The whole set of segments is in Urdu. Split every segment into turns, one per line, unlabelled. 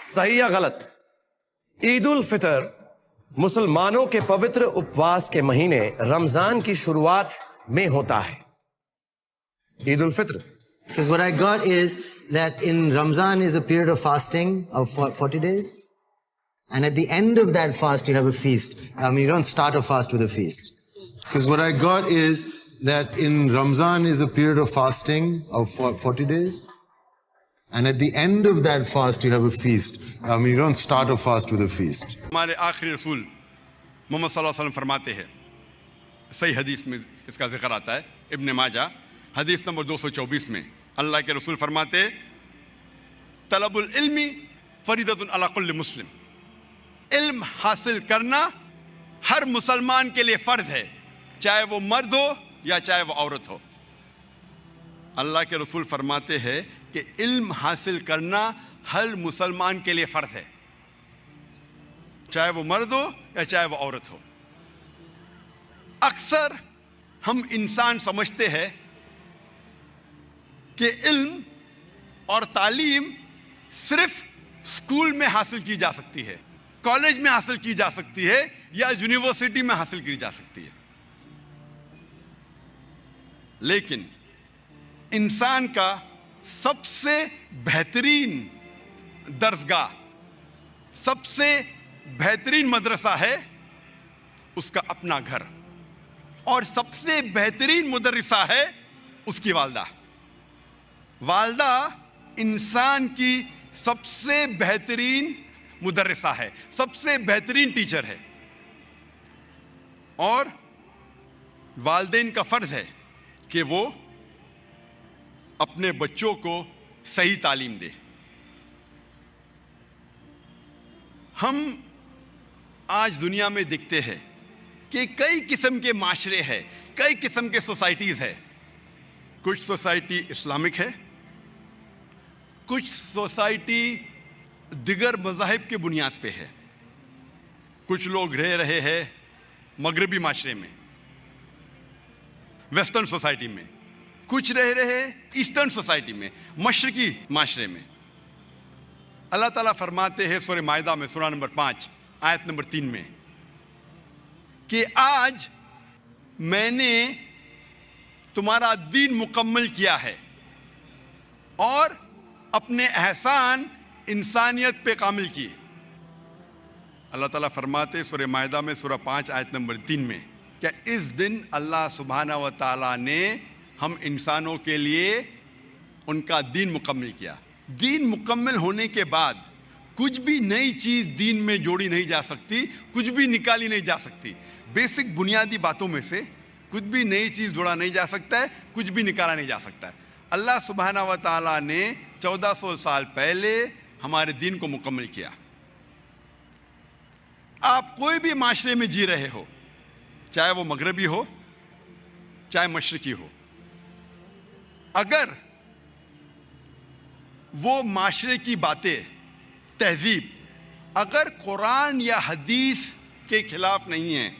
صحیح یا غلط؟ عید الفطر مسلمانوں کے پوتر اپواس کے مہینے رمضان کی شروعات میں ہوتا ہے. عید الفطر.
Because what I got is that in Ramzan is a period of fasting of 40 days. And at the end of that fast, you have a feast. You don't start a fast with a feast.
Because what I got is that in Ramzan is a period of fasting of 40 days. And at the end of that fast, you have a feast. You don't start a fast with a feast.
ہمارے آخری رسول محمد صلی اللہ علیہ وسلم فرماتے ہیں، صحیح حدیث میں اس کا ذکر آتا ہے، ابن ماجہ حدیث نمبر 224 میں اللہ کے رسول فرماتے ہیں، طلب العلم فریضۃ علی کل مسلم. علم حاصل کرنا ہر مسلمان کے لیے فرض ہے، چاہے وہ مرد ہو یا چاہے وہ عورت ہو. اللہ کے رسول فرماتے ہیں کہ علم حاصل کرنا ہر مسلمان کے لیے فرض ہے، چاہے وہ مرد ہو یا چاہے وہ عورت ہو. اکثر ہم انسان سمجھتے ہیں کہ علم اور تعلیم صرف اسکول میں حاصل کی جا سکتی ہے، کالج میں حاصل کی جا سکتی ہے یا یونیورسٹی میں حاصل کی جا سکتی ہے. لیکن انسان کا سب سے بہترین درسگاہ، سب سے بہترین مدرسہ ہے اس کا اپنا گھر، اور سب سے بہترین مدرسہ ہے اس کی والدہ. والدہ انسان کی سب سے بہترین مدرسہ ہے، سب سے بہترین ٹیچر ہے، اور والدین کا فرض ہے کہ وہ اپنے بچوں کو صحیح تعلیم دے. ہم آج دنیا میں دیکھتے ہیں کہ کئی قسم کے معاشرے ہیں، کئی قسم کے سوسائٹیز ہے. کچھ سوسائٹی اسلامک ہے، کچھ سوسائٹی دیگر مذاہب کے بنیاد پہ ہے. کچھ لوگ رہ رہے ہیں مغربی معاشرے میں، ویسٹرن سوسائٹی میں، کچھ رہ رہے ایسٹرن سوسائٹی میں، مشرقی معاشرے میں. اللہ تعالیٰ فرماتے ہیں سورہ مائدہ میں، سورہ نمبر 5 آیت نمبر 3 میں کہ آج میں نے تمہارا دین مکمل کیا ہے اور اپنے احسان انسانیت پہ کامل کیے. اللہ تعالیٰ فرماتے سورہ مائدہ میں سورہ 5 آیت نمبر 3 میں کہ اس دن اللہ سبحانہ و تعالیٰ نے ہم انسانوں کے لیے ان کا دین مکمل کیا. دین مکمل ہونے کے بعد کچھ بھی نئی چیز دین میں جوڑی نہیں جا سکتی، کچھ بھی نکالی نہیں جا سکتی. بیسک بنیادی باتوں میں سے کچھ بھی نئی چیز جوڑا نہیں جا سکتا ہے، کچھ بھی نکالا نہیں جا سکتا ہے. اللہ سبحانہ و تعالیٰ نے 1400 سال پہلے ہمارے دین کو مکمل کیا. آپ کوئی بھی معاشرے میں جی رہے ہو، چاہے وہ مغربی ہو چاہے مشرقی ہو، اگر وہ معاشرے کی باتیں، تہذیب اگر قرآن یا حدیث کے خلاف نہیں ہیں،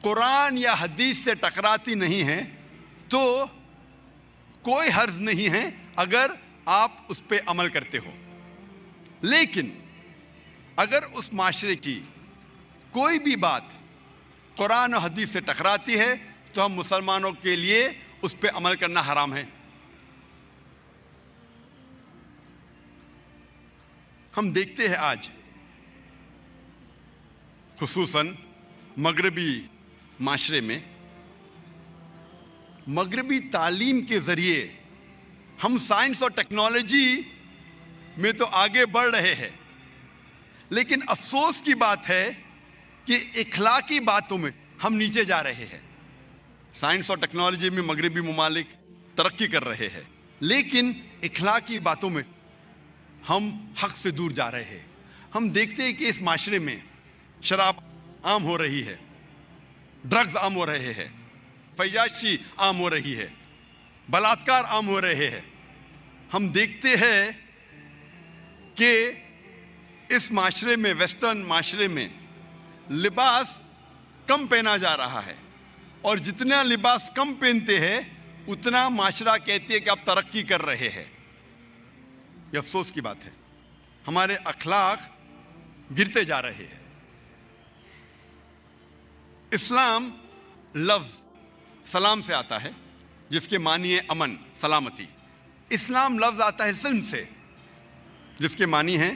قرآن یا حدیث سے ٹکراتی نہیں ہیں، تو کوئی حرج نہیں ہے اگر آپ اس پہ عمل کرتے ہو. لیکن اگر اس معاشرے کی کوئی بھی بات قرآن و حدیث سے ٹکراتی ہے تو ہم مسلمانوں کے لیے اس پہ عمل کرنا حرام ہے. ہم دیکھتے ہیں آج خصوصاً مغربی معاشرے میں، مغربی تعلیم کے ذریعے ہم سائنس اور ٹیکنالوجی میں تو آگے بڑھ رہے ہیں، لیکن افسوس کی بات ہے کہ اخلاقی باتوں میں ہم نیچے جا رہے ہیں. سائنس اور ٹیکنالوجی میں مغربی ممالک ترقی کر رہے ہیں، لیکن اخلاقی باتوں میں ہم حق سے دور جا رہے ہیں. ہم دیکھتے ہیں کہ اس معاشرے میں شراب عام ہو رہی ہے، ڈرگز عام ہو رہے ہیں، فحاشی عام ہو رہی ہے، بلاತ್ಕಾರ عام ہو رہے ہیں. ہم دیکھتے ہیں کہ اس معاشرے میں، ویسٹرن معاشرے میں لباس کم پہنا جا رہا ہے، اور جتنا لباس کم پہنتے ہیں اتنا معاشرہ کہتے ہیں کہ آپ ترقی کر رہے ہیں. یہ افسوس کی بات ہے. ہمارے اخلاق گرتے جا رہے ہیں. اسلام لفظ سلام سے آتا ہے جس کے معنی ہے امن، سلامتی. اسلام لفظ آتا ہے سلم سے جس کے معنی ہے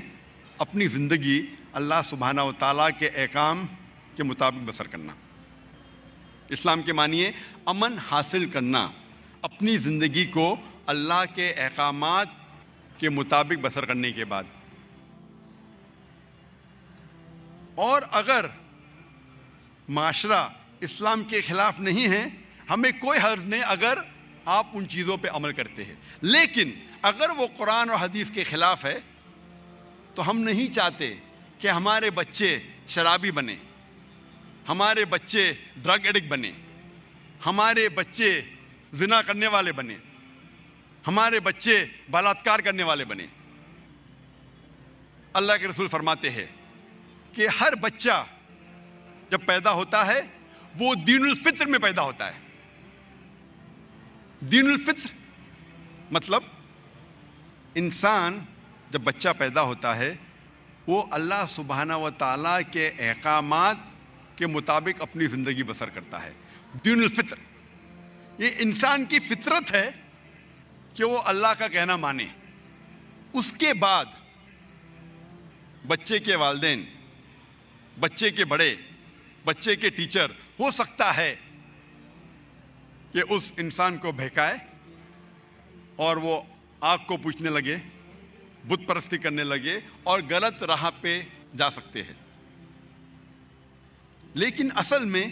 اپنی زندگی اللہ سبحانہ و تعالیٰ کے احکام کے مطابق بسر کرنا. اسلام کے معنی ہے امن حاصل کرنا، اپنی زندگی کو اللہ کے احکامات کے مطابق بسر کرنے کے بعد. اور اگر معاشرہ اسلام کے خلاف نہیں ہے، ہمیں کوئی حرج نہیں اگر آپ ان چیزوں پہ عمل کرتے ہیں. لیکن اگر وہ قرآن اور حدیث کے خلاف ہے تو ہم نہیں چاہتے کہ ہمارے بچے شرابی بنے، ہمارے بچے ڈرگ ایڈکٹ بنے، ہمارے بچے زنا کرنے والے بنے، ہمارے بچے بلاತ್ಕಾರ کرنے والے بنے. اللہ کے رسول فرماتے ہیں کہ ہر بچہ جب پیدا ہوتا ہے وہ دین الفطر میں پیدا ہوتا ہے. دین الفطر مطلب انسان جب بچہ پیدا ہوتا ہے وہ اللہ سبحانہ و تعالیٰ کے احکامات کے مطابق اپنی زندگی بسر کرتا ہے. دین الفطر یہ انسان کی فطرت ہے کہ وہ اللہ کا کہنا مانے. اس کے بعد بچے کے والدین، بچے کے بڑے، بچے کے ٹیچر ہو سکتا ہے کہ اس انسان کو بہکائے اور وہ آگ کو پوچھنے لگے، بت پرستی کرنے لگے اور غلط راہ پہ جا سکتے ہیں. لیکن اصل میں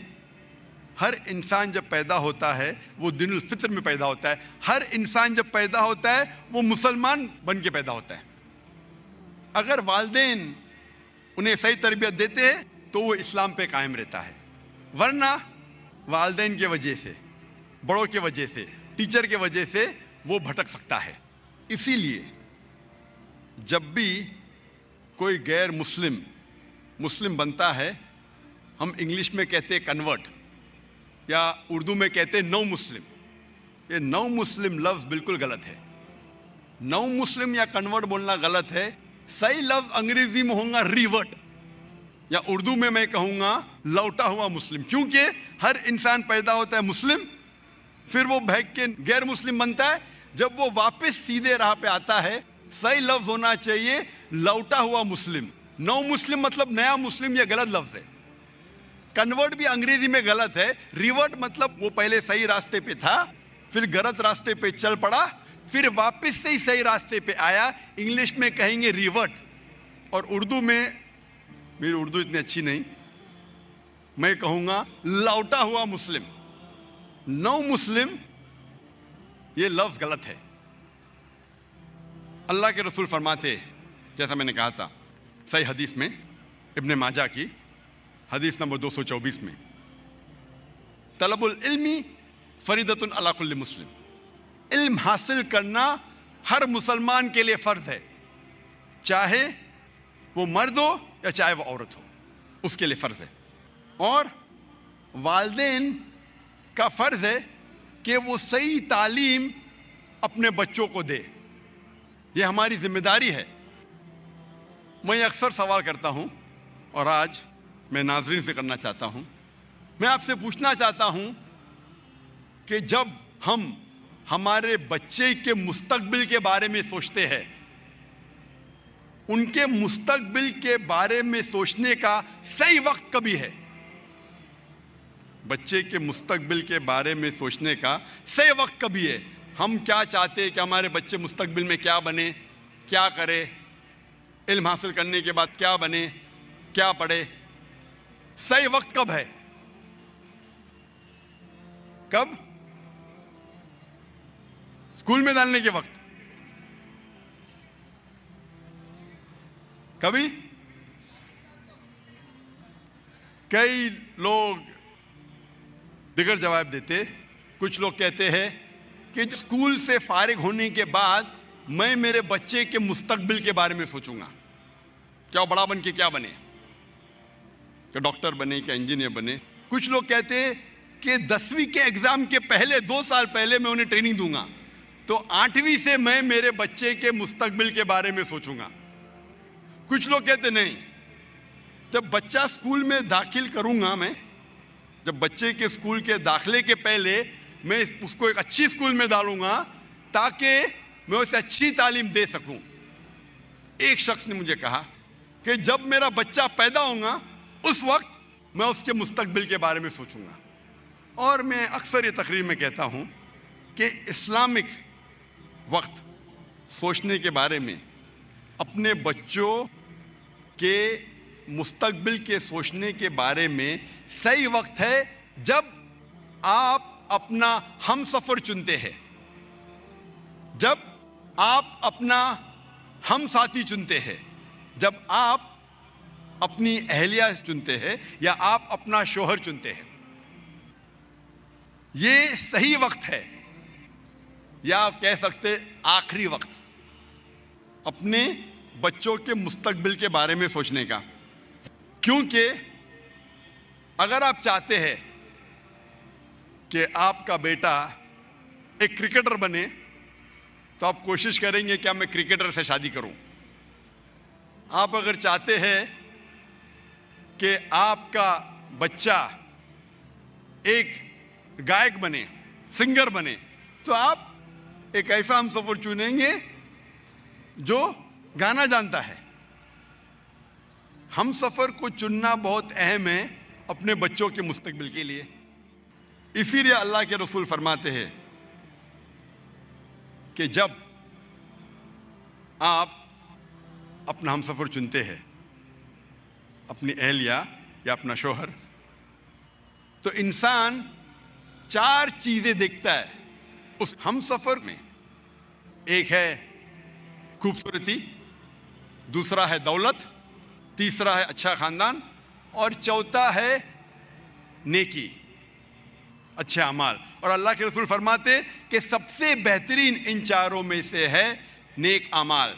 ہر انسان جب پیدا ہوتا ہے وہ دین الفطر میں پیدا ہوتا ہے. ہر انسان جب پیدا ہوتا ہے وہ مسلمان بن کے پیدا ہوتا ہے. اگر والدین انہیں صحیح تربیت دیتے ہیں تو وہ اسلام پہ قائم رہتا ہے، ورنہ والدین کی وجہ سے، بڑوں کی وجہ سے، ٹیچر کی وجہ سے وہ بھٹک سکتا ہے. اسی لیے جب بھی کوئی غیر مسلم بنتا ہے، ہم انگلش میں کہتے ہیں کنورٹ یا اردو میں کہتے ہیں نو مسلم. یہ نو مسلم لفظ بالکل غلط ہے. نو مسلم یا کنورٹ بولنا غلط ہے. صحیح لفظ انگریزی میں ہوگا ریورٹ، یا اردو میں کہوں گا لوٹا ہوا مسلم. کیونکہ ہر انسان پیدا ہوتا ہے مسلم، پھر وہ بھیگ کے غیر مسلم بنتا ہے. جب وہ واپس سیدھے راہ پہ آتا ہے صحیح لفظ ہونا چاہیے لوٹا ہوا مسلم. نو مسلم مطلب نیا مسلم، یہ غلط لفظ ہے. کنورٹ بھی انگریزی میں غلط ہے. ریورٹ مطلب وہ پہلے صحیح راستے پہ تھا، پھر غلط راستے پہ چل پڑا، پھر واپس سے ہی صحیح راستے پہ آیا. انگلش میں کہیں گے ریورٹ، اور اردو میں، میری اردو اتنی اچھی نہیں، میں کہوں گا لوٹا ہوا مسلم. نو مسلم یہ لفظ غلط ہے. اللہ کے رسول فرماتے، جیسا میں نے کہا تھا صحیح حدیث میں، ابن ماجہ کی حدیث نمبر 224 میں، طلب العلم فریضۃ علی کل مسلم. علم حاصل کرنا ہر مسلمان کے لیے فرض ہے، چاہے وہ مرد ہو یا چاہے وہ عورت ہو، اس کے لیے فرض ہے. اور والدین کا فرض ہے کہ وہ صحیح تعلیم اپنے بچوں کو دے. یہ ہماری ذمہ داری ہے. میں اکثر سوال کرتا ہوں اور آج میں ناظرین سے کرنا چاہتا ہوں. میں آپ سے پوچھنا چاہتا ہوں کہ جب ہم ہمارے بچے کے مستقبل کے بارے میں سوچتے ہیں، ان کے مستقبل کے بارے میں سوچنے کا صحیح وقت کبھی ہے؟ بچے کے مستقبل کے بارے میں سوچنے کا صحیح وقت کبھی ہے؟ ہم کیا چاہتے ہیں کہ ہمارے بچے مستقبل میں کیا بنے، کیا کرے، علم حاصل کرنے کے بعد کیا بنے، کیا پڑھے؟ صحیح وقت کب ہے؟ کب؟ اسکول میں ڈالنے کے وقت؟ کبھی؟ کئی لوگ دیگر جواب دیتے. کچھ لوگ کہتے ہیں کہ اسکول سے فارغ ہونے کے بعد میں میرے بچے کے مستقبل کے بارے میں سوچوں گا، کیا بڑا بن کے کیا بنے، کہ ڈاکٹر بنے، کہ انجینئر بنے. کچھ لوگ کہتے ہیں کہ 10ویں کے ایگزام کے پہلے 2 سال پہلے میں انہیں ٹریننگ دوں گا، تو 8ویں سے میں میرے بچے کے مستقبل کے بارے میں سوچوں گا. کچھ لوگ کہتے نہیں، جب بچہ اسکول میں داخل کروں گا میں، جب بچے کے اسکول کے داخلے کے پہلے میں اس کو ایک اچھی اسکول میں ڈالوں گا تاکہ میں اسے اچھی تعلیم دے سکوں۔ ایک شخص نے مجھے کہا کہ جب میرا بچہ پیدا ہوگا اس وقت میں اس کے مستقبل کے بارے میں سوچوں گا۔ اور میں اکثر یہ تقریر میں کہتا ہوں کہ اسلامک وقت سوچنے کے بارے میں، اپنے بچوں کے مستقبل کے سوچنے کے بارے میں صحیح وقت ہے جب آپ اپنا ہم سفر چنتے ہیں، جب آپ اپنا ہم ساتھی چنتے ہیں، جب آپ اپنی اہلیہ چنتے ہیں یا آپ اپنا شوہر چنتے ہیں۔ یہ صحیح وقت ہے، یا آپ کہہ سکتے آخری وقت اپنے بچوں کے مستقبل کے بارے میں سوچنے کا۔ کیونکہ اگر آپ چاہتے ہیں کہ آپ کا بیٹا ایک کرکٹر بنے تو آپ کوشش کریں گے کہ میں کرکٹر سے شادی کروں۔ آپ اگر چاہتے ہیں کہ آپ کا بچہ ایک گائک بنے، سنگر بنے، تو آپ ایک ایسا ہم سفر چنیں گے جو گانا جانتا ہے۔ ہم سفر کو چننا بہت اہم ہے اپنے بچوں کے مستقبل کے لیے۔ اسی لیے اللہ کے رسول فرماتے ہیں کہ جب آپ اپنا ہم سفر چنتے ہیں، اپنی اہلیہ یا اپنا شوہر، تو انسان 4 چیزیں دیکھتا ہے اس ہم سفر میں۔ ایک ہے خوبصورتی، دوسرا ہے دولت، تیسرا ہے اچھا خاندان، اور چوتھا ہے نیکی، اچھے اعمال۔ اور اللہ کے رسول فرماتے کہ سب سے بہترین ان 4 میں سے ہے نیک اعمال۔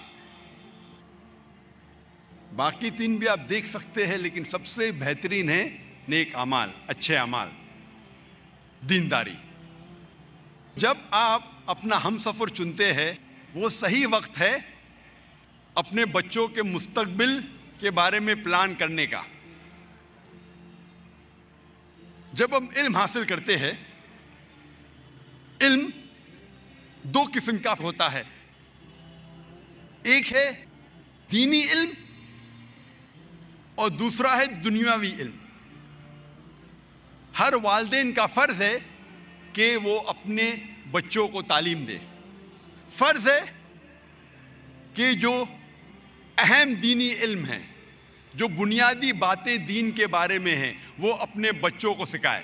باقی 3 بھی آپ دیکھ سکتے ہیں، لیکن سب سے بہترین ہے نیک اعمال، اچھے اعمال، دینداری۔ جب آپ اپنا ہم سفر چنتے ہیں وہ صحیح وقت ہے اپنے بچوں کے مستقبل کے بارے میں پلان کرنے کا۔ جب ہم علم حاصل کرتے ہیں، علم 2 قسم کا ہوتا ہے، ایک ہے دینی علم اور دوسرا ہے دنیاوی علم۔ ہر والدین کا فرض ہے کہ وہ اپنے بچوں کو تعلیم دے۔ فرض ہے کہ جو اہم دینی علم ہیں، جو بنیادی باتیں دین کے بارے میں ہیں، وہ اپنے بچوں کو سکھائے۔